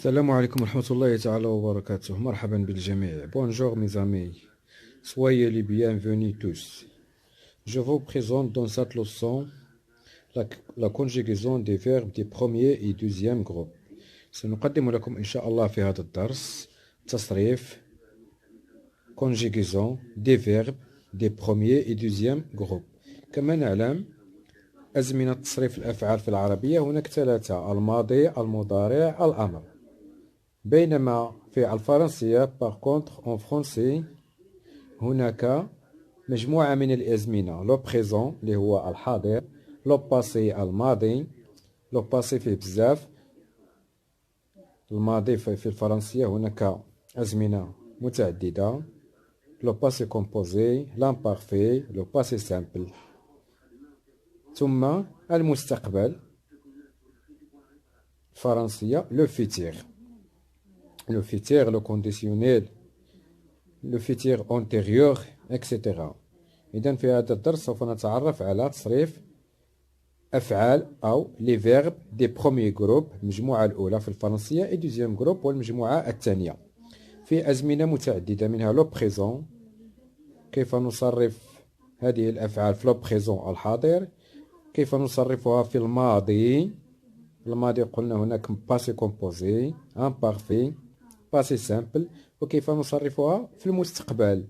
السلام عليكم ورحمة الله تعالى وبركاته. مرحبا بالجميع. Bonjour mes amis. Soyez les bienvenus tous. Je vous présente dans cette leçon la conjugaison des verbes du premier et deuxième groupe. سنقدم لكم إن شاء الله في هذا الدرس تصريف conjugaison des verbes des premiers et deuxième groupe. كما نعلم أزمنة تصريف الأفعال في العربية هناك ثلاثة: الماضي، المضارع، الأمر. بينما في الفرنسية par contre en français هناك مجموعة من الأزمنة: لو بريزون اللي هو الحاضر، لو باسي الماضي. لو باسي فيه بزاف، الماضي في الفرنسية هناك أزمنة متعددة: لو باسي كومبوزي، لامبارفي، لو باسي سامبل. ثم المستقبل الفرنسية لو فيتير، le futur, le conditionnel, le futur antérieur, etc. إذن في هذا الدرس سوف نتعرف على تصريف أفعال أو les verbes des premiers groupes، المجموعة الأولى في الفرنسية، et deuxième groupe والمجموعة الثانية في أزمنة متعددة، منها لو بريزون، كيف نصرف هذه الأفعال في لو بريزون الحاضر، كيف نصرفها في الماضي. الماضي قلنا هناك باسي كومبوزي، امبارفي، باسي سامبل، وكيف نصرفها في المستقبل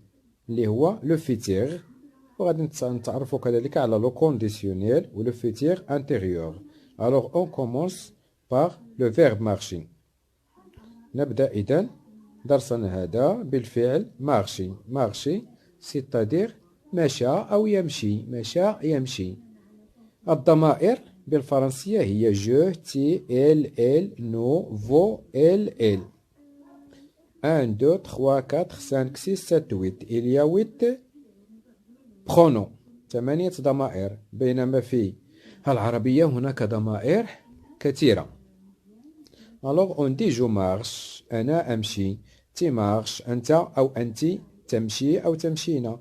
اللي هو لو فيتير. وغادي نتعرفوا كذلك على لو كونديسيونيل ولو فيتير انتيريور. alors on commence par le verbe marcher. نبدأ إذن درسنا هذا بالفعل مارشي. مارشي c'est-à-dire مشى أو يمشي، مشى يمشي. الضمائر بالفرنسية هي جو، تي، ال، نو، فو، ال. 1 2 3 4 5 6 7 8. il y a 8 pronoms، 8 ضمائر. بينما في العربية هناك ضمائر كثيرة. alors on dit je marche، أنا أمشي. تي مارش، أنت أو أنت تمشي أو تمشين.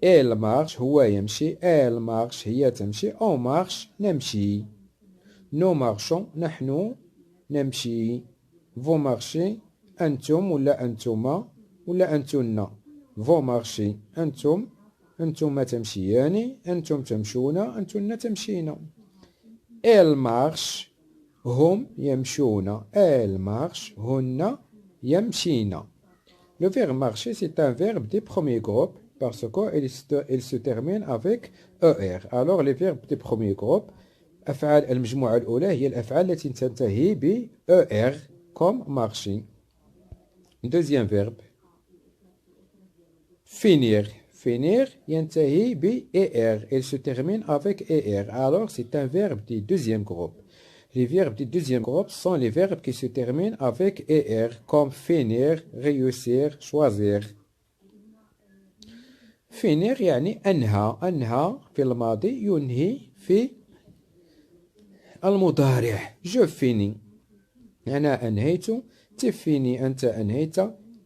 elle marche، هو يمشي. elle marche، هي تمشي. on marche، نمشي. nous marchons، نحن نمشي. vous marchez، أنتم ولا أنتما ولا أنتن. vous marchez، أنتم تمشيان، أنتم تمشون، أنتن تمشين. elle marche، هم يمشون. elle marche، هن يمشين. le verbe marcher c'est un verbe des premiers groupes parce qu'il se termine avec ER. alors les verbes des premiers groupes، أفعال المجموعة الأولى هي الأفعال التي تنتهي ب ER comme marcher. deuxième verbe finir. finir ينتهي ب ER، il se termine avec ER. alors c'est un verbe du deuxième groupe. les verbes du deuxième groupe sont les verbes qui se terminent avec ER comme finir، réussir، choisir. finir يعني أنهى. أنهى في الماضي، ينهي في المضارع. je finis، أنا أنهيت. تفيني، أنت أنهيت.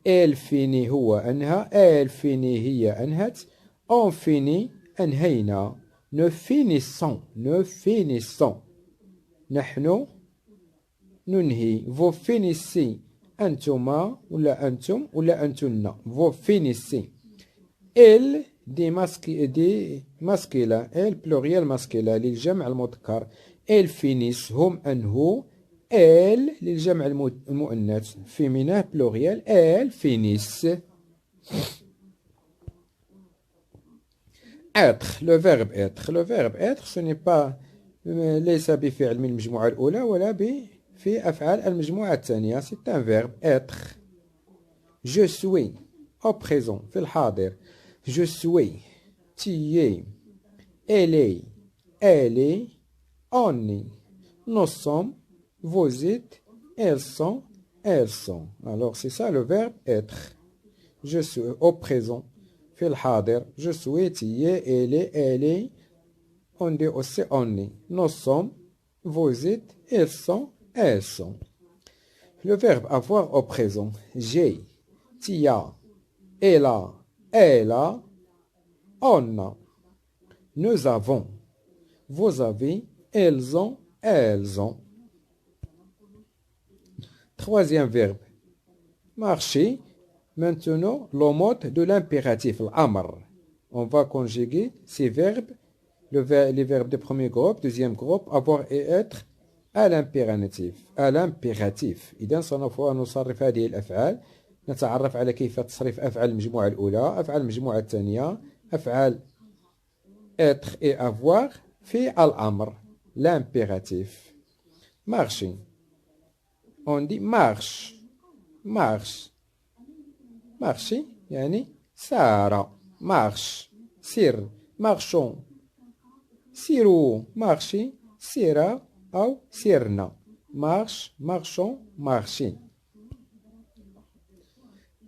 elle finit، هو أنهى. elle finit، هي أنهت. on finit، أنهينا. nous finissons، nous finissons، نحن ننهي. vous finissez، أنتما ولا أنتم ولا أنتن. vous finissez. elle دي ماسكيلا، elle pluriel ماسكيلا للجمع المذكر. elle finissent، هم أنهوا. elle للجمع المؤنث féminin pluriel. elle finissent. être، le verbe être. le verbe être ce n'est pas ليس بفعل من المجموعة الأولى ولا في أفعال المجموعة الثانية. c'est un verbe être. je suis au présent في الحاضر. je suis، tu es، elle est، on est، nous sommes، vous êtes، elles sont، elles sont. alors c'est ça le verbe être. je suis au présent في الحاضر. je suis، tu es، elle est، on dit aussi on est، nous sommes، vous êtes، elles sont، elles sont. le verbe avoir au présent: j'ai، tu as، elle a, on a. nous avons، vous avez، elles ont. Troisième verbe. Marcher. Maintenant, le mode de l'impératif, l'amr. On va conjuguer ces verbes, les verbes du premier groupe, deuxième groupe, avoir et être, à l'impératif. إذا سوف نصرف هذه الأفعال. نتعرف على كيف تصريف أفعال المجموعة الأولى، أفعال المجموعة الثانية، أفعال être et avoir في الأمر. L'impératif. Marcher. On dit marche. Marche. Marcher يعني سار. Marche. سير. Marchons. سيروا. Marcher. سيرا أو سيرنا. Marche. Marchons. Marcher.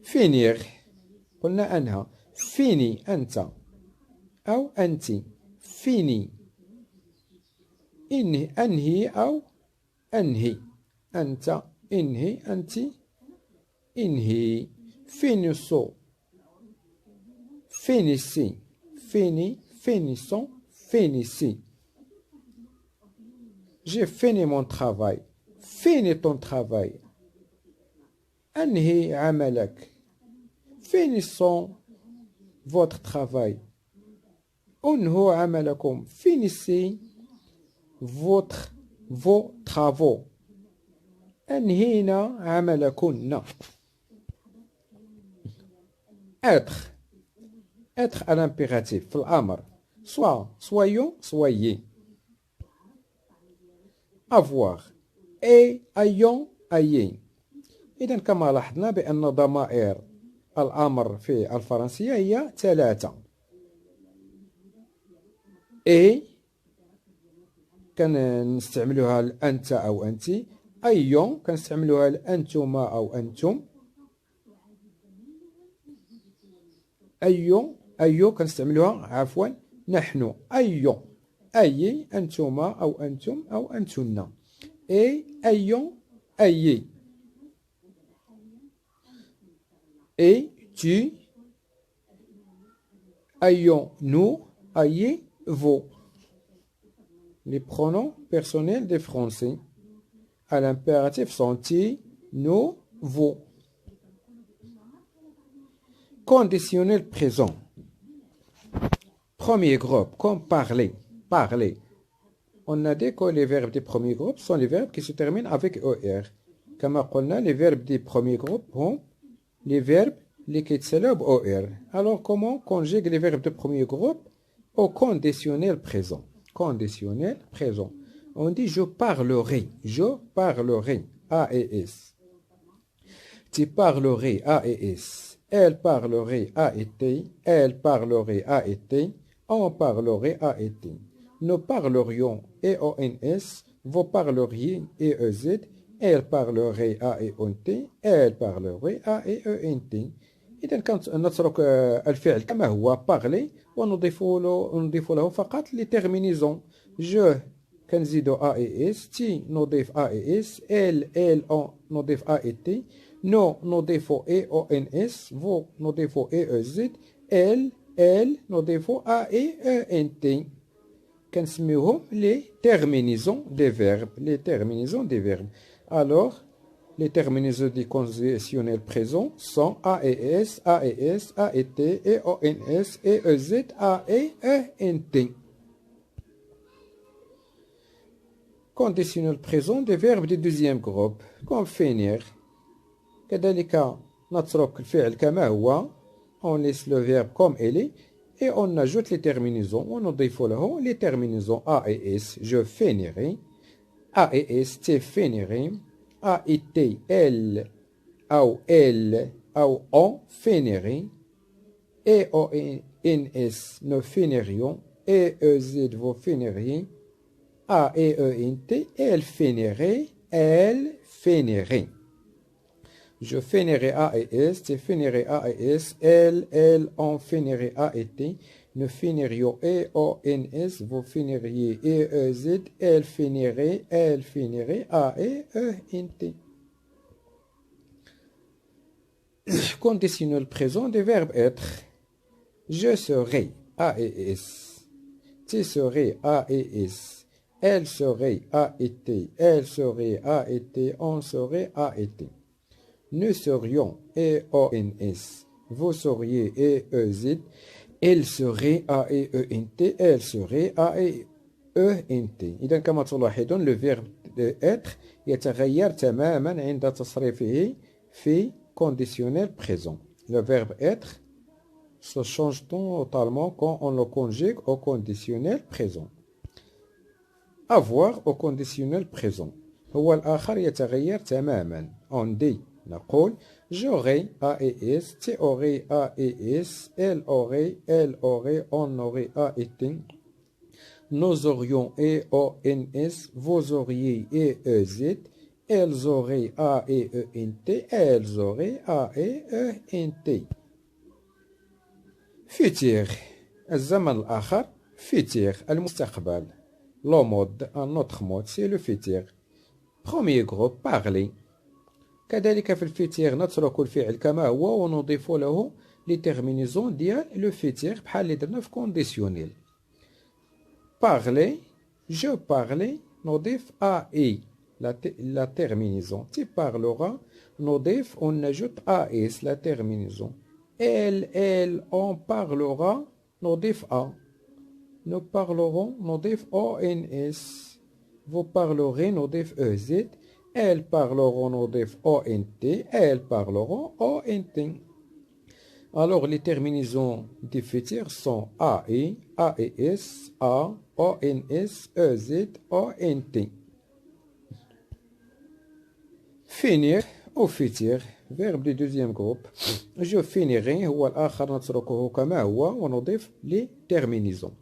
Finir. قلنا أنهى. Fini أنت أو أنت. Fini. أنهي أو أنهي. أنت انهي أنت انهي. Finissons. Finissez. Fini. Finissons. Finissez. J'ai fini mon travail. Finis ton travail. أنهي عملك. Finissons votre travail. أنهوا عملكم. Finissez vos travaux. أنهينا عملكن. Être. Être à l'impératif. في الأمر. Soit. Soyons. Soyez. Avoir. ayons. ayez. إذا كما لاحظنا بأن ضمائر الأمر في الفرنسية هي 3. كنستعملوها أنت أو أنت. أيون كنستعملوها أنتما أو أنتم. أيو كنستعملوها عفوا نحن. أيون. أي أنتما أو أنتم أو أنتن. أيون. أي. tu. Ayons nous. Ayez vous. Les pronoms personnels des Français à l'impératif sont ti, nous, vous. Conditionnel présent. Premier groupe, comme parler. Parler. On a dit que les verbes du premier groupe sont les verbes qui se terminent avec ER. Comme on a les verbes du premier groupe sont les verbes qui s'élèvent OR. Alors, comment conjugue les verbes du premier groupe au conditionnel présent? Conditionnel présent. On dit je parlerai. Je parlerai. A et S. Tu parlerais. A et S. Elle parlerait. A et T. Elle parlerait. A et T. On parlerait. A et T. Nous parlerions. E-O-N-S. Vous parleriez. E-E-Z. Elle parlerait. A et N-T. Elle parlerait. A et E-N-T. إذا كانت نترك الفعل كما هو parler ونضيف له فقط les terminaisons. Je كنزيدو A et S. تي نضيف A et S. elle on نضيف A et T. nous نضيفو E-O-N-S. vous نضيفو E-E-Z. elle نضيفو A et E-N-T. كنسميوهم les terminaisons des verbes. Les terminaisons des verbes. Alors les terminaisons du conditionnel présent sont A et S, A et S, A et T, E-O-N-S, E-E-Z, A et E-N-T. Conditionnel présent des verbes du deuxième groupe. Comme finir. كذلك نترك الفعل كما هو. On laisse le verbe comme il est. Et on ajoute les terminaisons. On نضيف له les terminaisons A et S. Je finirai. A et S, tu finirais. A et T, elle ou on finirait. E-O-N-S, nous finirions. E-E-Z, vous finiriez. A et E-N-T, elle finirait. Elle finirait. Je finirai A et S, tu finirais A et S. Elle, on finirait A et T. Nous finirions E-O-N-S, vous finiriez E-E-Z, elle finirait A et E-N-T. Conditionnel présent des verbes être. Je serai A et S. Tu serais A et S. elle serait, a été, elle serait, a été, on serait, a été. Nous serions, E-O-N-S, vous seriez, E-E-Z, elle serait, A-E-E-N-T, elle serait, A-E-E-N-T. إذا كما تلاحظون le verbe être يتغير تماما عند تصريفه في conditionnel présent. Le verbe être se change totalement quand on le conjugue au conditionnel présent. Avoir au conditionnel présent. هو الآخر يتغير تماما. On dit, نقول j'aurais AES, tu aurais AES, elle aurait, on aurait AET. Nous aurions EONS, vous auriez EEZ, elles auraient AEENT, elles auraient AEENT. futur الزمن الآخر futur المستقبل. Le mode, un autre mode, c'est le futur. Premier groupe, parler. كذلك في الفيتير نترك الفعل كما هو ونضيف له لي تيرمينيزون ديال لو فيتير بحال اللي درنا في كونديسيونيل. parler, je parlais, نضيف ai la terminaison. Tu parleras, نضيف ونجد as la terminaison. Elle, on parlera, نضيف a. Nous parlerons, نضيف ons. Vous parlerez, نضيف ez. Elles parleront, نضيف ont. Elles parleront, ont. Alors, les terminaisons du futur sont AE, AES, A, ONS, EZ, ONT. Finir au futur, verbe du deuxième groupe. Je finirai, هو الآخر نتركه كما هو ونضيف les terminaisons.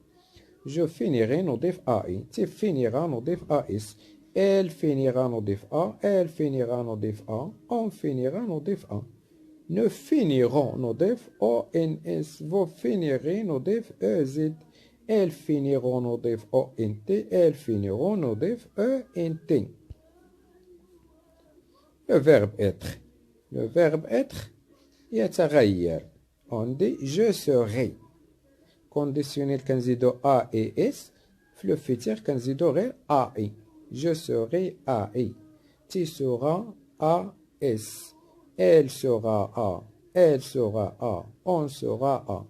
Je finirai, نضيف AE. Tu finiras, نضيف AS. Elle finira, نضيف A. Elle finira, نضيف A. On finira, نضيف A. Nous finirons, نضيف ONS. Vous finirez, نضيف EZ. Elles finiront, نضيف ONT. Elles finiront, نضيف ENT. Le verbe être. Le verbe être يتغير. On dit je serai. Conditionnel كنزيدو A et S. في le futur كنزيدو غير AI. Je serai AI. Tu seras AS. Elle sera A. Elle sera A. On sera A.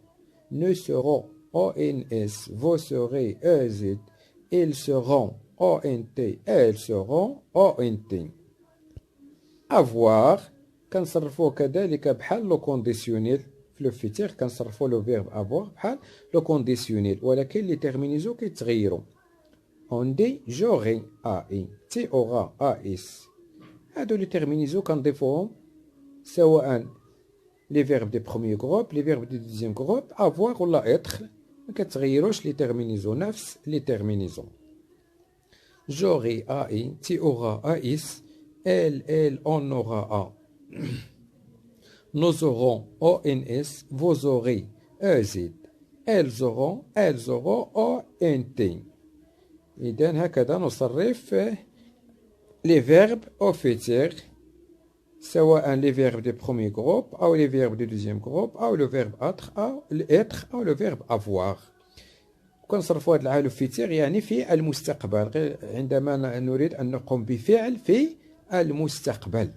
Nous serons ONS. Vous serez EZ. Ils seront ONT. Elles seront ONT. Avoir كنصرفوه كذلك بحال لو كونديسيونيل في لو فيتير كنصرفو لو فيرب افوار بحال لو كونديسيونيل ولكن لي تيرمينيزو كيتغيروا. On dit j'aurai AI, tu auras AS. هادو لي تيرمينيزو كنضيفوهم سواء لي فيرب دي بروميي جروب لي فيرب دي دوزيام جروب افوار ولا اتر ما كتغيروش لي تيرمينيزو نفس لي تيرمينيزو. J'aurai AI, tu auras AS. Elle, on aura A. Nous aurons ONS, vous aurez EZ. Elles auront ONT. إذن هكذا نصرف les verbes au futur سواء les verbes du premier groupe أو les verbes du deuxième groupe أو le verbe être أو le verbe avoir. كنصرفوا هذا الحال futur يعني في المستقبل عندما نريد أن نقوم بفعل في المستقبل.